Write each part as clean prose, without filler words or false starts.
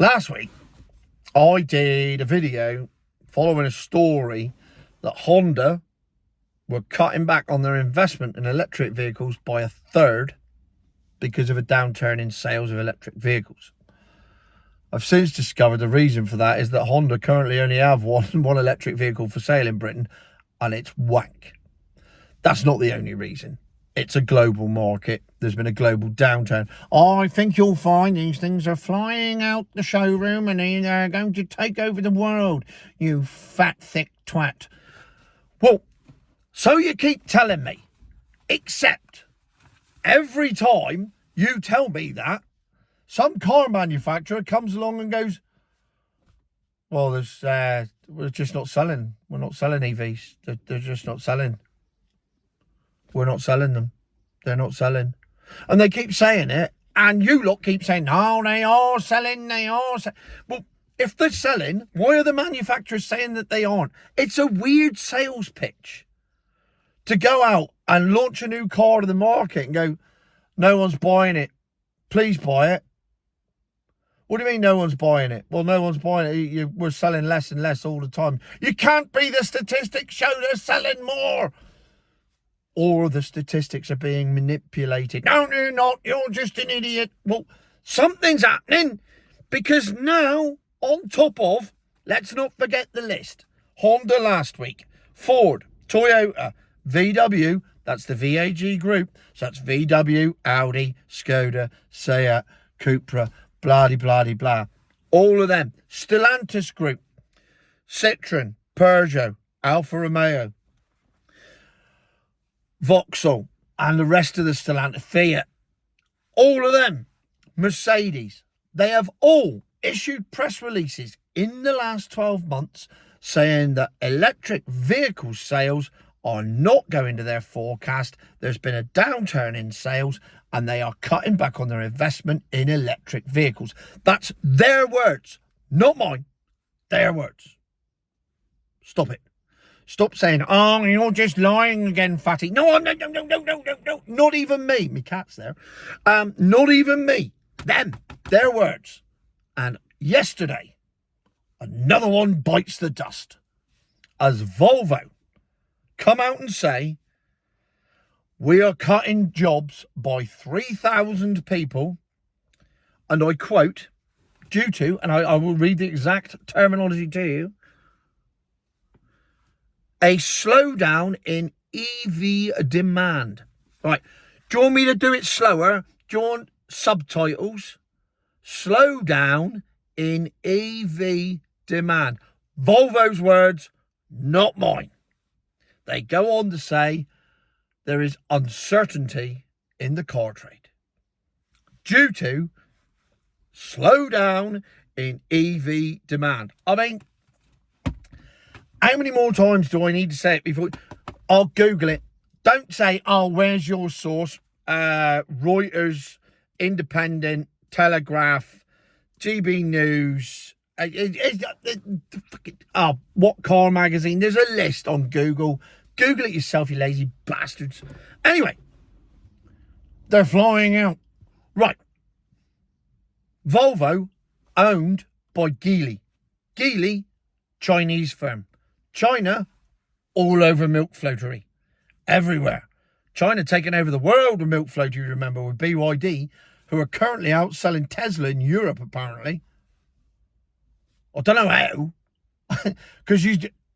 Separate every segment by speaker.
Speaker 1: Last week, I did a video following a story that Honda were cutting back on their investment in electric vehicles by a third because of a downturn in sales of electric vehicles. I've since discovered the reason for that is that Honda currently only have one electric vehicle for sale in Britain, and it's wank. That's not the only reason. It's a global market. There's been a global downturn. I think you'll find these things are flying out the showroom and they're going to take over the world, you fat, thick twat. Well, so you keep telling me, except every time you tell me that, some car manufacturer comes along and goes, well, we're just not selling. We're not selling EVs. They're just not selling. We're not selling them. They're not selling. And they keep saying it, and you lot keep saying, no, they are selling, Well, if they're selling, why are the manufacturers saying that they aren't? It's a weird sales pitch to go out and launch a new car to the market and go, no one's buying it. Please buy it. What do you mean no one's buying it? Well, no one's buying it. We're selling less and less all the time. You can't be the statistics show they're selling more. Or the statistics are being manipulated. No, they're not. You're just an idiot. Well, something's happening because now, on top of, let's not forget the list. Honda last week, Ford, Toyota, VW, that's the VAG group. So that's VW, Audi, Skoda, Seat, Cupra, blah. All of them. Stellantis group, Citroen, Peugeot, Alfa Romeo, Vauxhall, and the rest of the Stellantis, Fiat, all of them, Mercedes, they have all issued press releases in the last 12 months saying that electric vehicle sales are not going to their forecast. There's been a downturn in sales and they are cutting back on their investment in electric vehicles. That's their words, not mine. Their words. Stop it. Stop saying, oh, you're just lying again, fatty. No, no. Not even me. My cat's there. Not even me. Them. Their words. And yesterday, another one bites the dust. As Volvo come out and say, we are cutting jobs by 3,000 people. And I quote, due to, and I will read the exact terminology to you, a slowdown in EV demand. Right. Do you want me to do it slower? Do you want subtitles? Slowdown in EV demand. Volvo's words, not mine. They go on to say there is uncertainty in the car trade due to slowdown in EV demand. I mean, how many more times do I need to say it before? I'll Google it. Don't say, oh, where's your source? Reuters, Independent, Telegraph, GB News. What car magazine? There's a list on Google. Google it yourself, you lazy bastards. Anyway, they're flying out. Right. Volvo, owned by Geely. Geely, Chinese firm. China, all over milk floatery. Everywhere. China taking over the world of milk float, you remember, with BYD, who are currently out selling Tesla in Europe, apparently. I don't know how. Because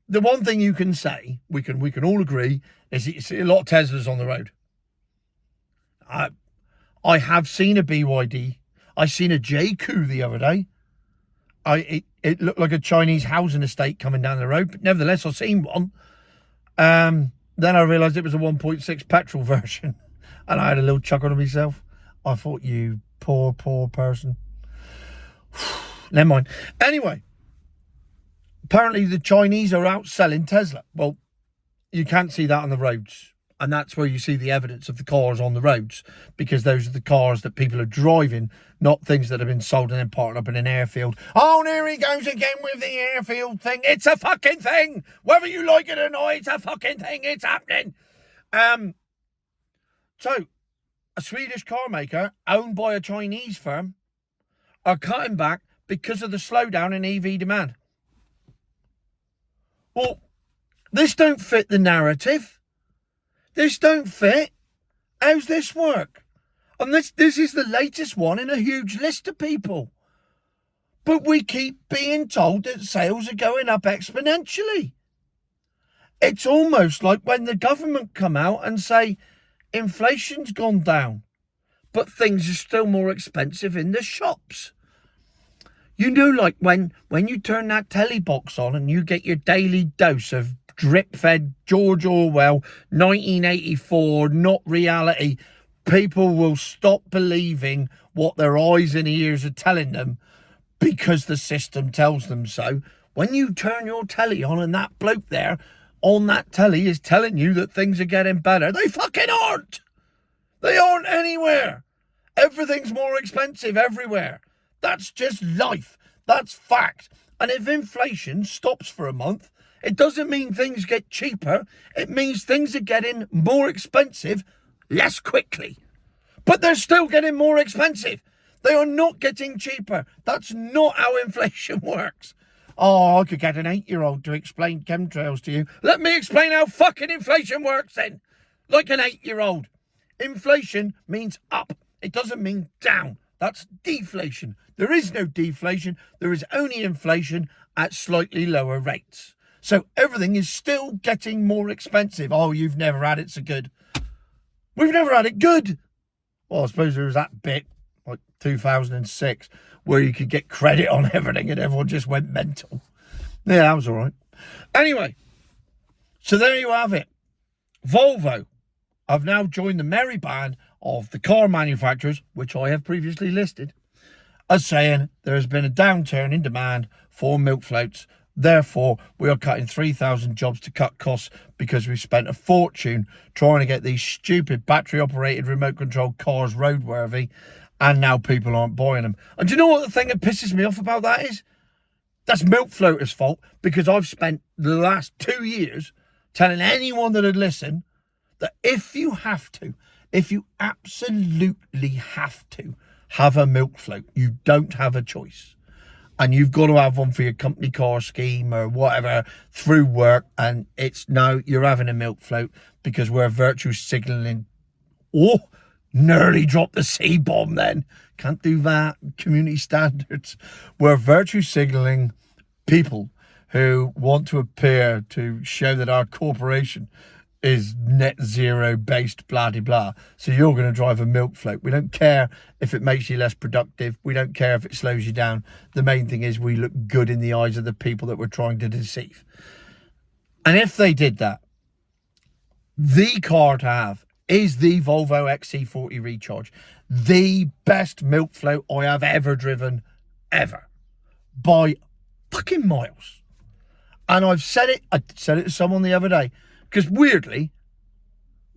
Speaker 1: the one thing you can say, we can all agree, is you see a lot of Teslas on the road. I have seen a BYD. I seen a JQ the other day. It looked like a Chinese housing estate coming down the road, but nevertheless, I've seen one. Then I realised it was a 1.6 petrol version, and I had a little chuckle to myself. I thought, you poor person. Never mind. Anyway, apparently the Chinese are out selling Tesla. Well, you can't see that on the roads. And that's where you see the evidence of the cars on the roads, because those are the cars that people are driving, not things that have been sold and then parked up in an airfield. Oh, there he goes again with the airfield thing. It's a fucking thing. Whether you like it or not, it's a fucking thing. It's happening. So, a Swedish car maker owned by a Chinese firm are cutting back because of the slowdown in EV demand. Well, this don't fit the narrative. This don't fit. How's this work? And this is the latest one in a huge list of people. But we keep being told that sales are going up exponentially. It's almost like when the government come out and say inflation's gone down, but things are still more expensive in the shops. You know, like when you turn that telly box on and you get your daily dose of drip-fed George Orwell, 1984, not reality, people will stop believing what their eyes and ears are telling them because the system tells them so. When you turn your telly on and that bloke there on that telly is telling you that things are getting better, they fucking aren't. They aren't anywhere. Everything's more expensive everywhere. That's just life. That's fact. And if inflation stops for a month, it doesn't mean things get cheaper. It means things are getting more expensive less quickly. But they're still getting more expensive. They are not getting cheaper. That's not how inflation works. Oh, I could get an 8-year-old to explain chemtrails to you. Let me explain how fucking inflation works then. Like an 8-year-old. Inflation means up. It doesn't mean down. That's deflation. There is no deflation. There is only inflation at slightly lower rates. So everything is still getting more expensive. Oh, you've never had it so good. We've never had it good. Well, I suppose there was that bit, like 2006, where you could get credit on everything and everyone just went mental. Yeah, that was all right. Anyway, so there you have it. Volvo have now joined the merry band of the car manufacturers, which I have previously listed, as saying there has been a downturn in demand for milk floats. Therefore, we are cutting 3,000 jobs to cut costs because we've spent a fortune trying to get these stupid battery-operated remote-controlled cars roadworthy, and now people aren't buying them. And do you know what the thing that pisses me off about that is? That's milk floaters' fault, because I've spent the last 2 years telling anyone that would listen that if you absolutely have to have a milk float, you don't have a choice. And you've got to have one for your company car scheme or whatever through work. And it's no, you're having a milk float because we're virtue signalling. Oh, nearly dropped the C-bomb then. Can't do that. Community standards. We're virtue signalling people who want to appear to show that our corporation is net zero based, blah, blah, blah. So you're going to drive a milk float. We don't care if it makes you less productive. We don't care if it slows you down. The main thing is we look good in the eyes of the people that we're trying to deceive. And if they did that, the car to have is the Volvo XC40 Recharge. The best milk float I have ever driven, ever. By fucking miles. And I said it to someone the other day. Because weirdly,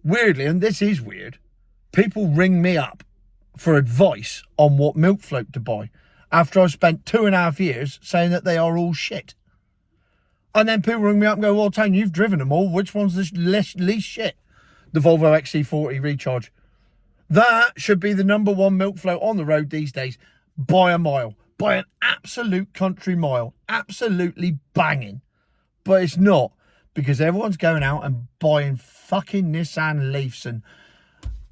Speaker 1: and this is weird, people ring me up for advice on what milk float to buy after I've spent 2.5 years saying that they are all shit. And then people ring me up and go, well, Tony, you've driven them all. Which one's the least shit? The Volvo XC40 Recharge. That should be the #1 milk float on the road these days by a mile. By an absolute country mile. Absolutely banging. But it's not. Because everyone's going out and buying fucking Nissan Leafs and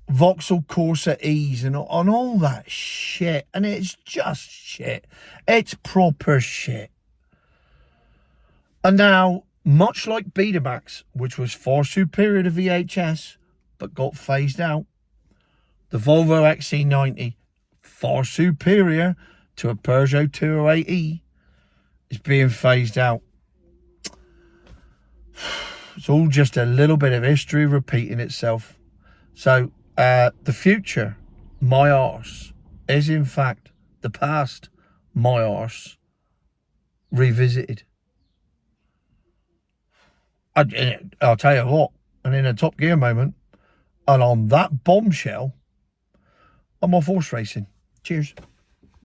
Speaker 1: Vauxhall Corsa E's and all that shit. And it's just shit. It's proper shit. And now, much like Betamax, which was far superior to VHS, but got phased out, the Volvo XC90, far superior to a Peugeot 208e, is being phased out. It's all just a little bit of history repeating itself. So the future, my arse, is in fact the past, my arse, revisited. I'll tell you what, and in a Top Gear moment, and on that bombshell, I'm off horse racing. Cheers.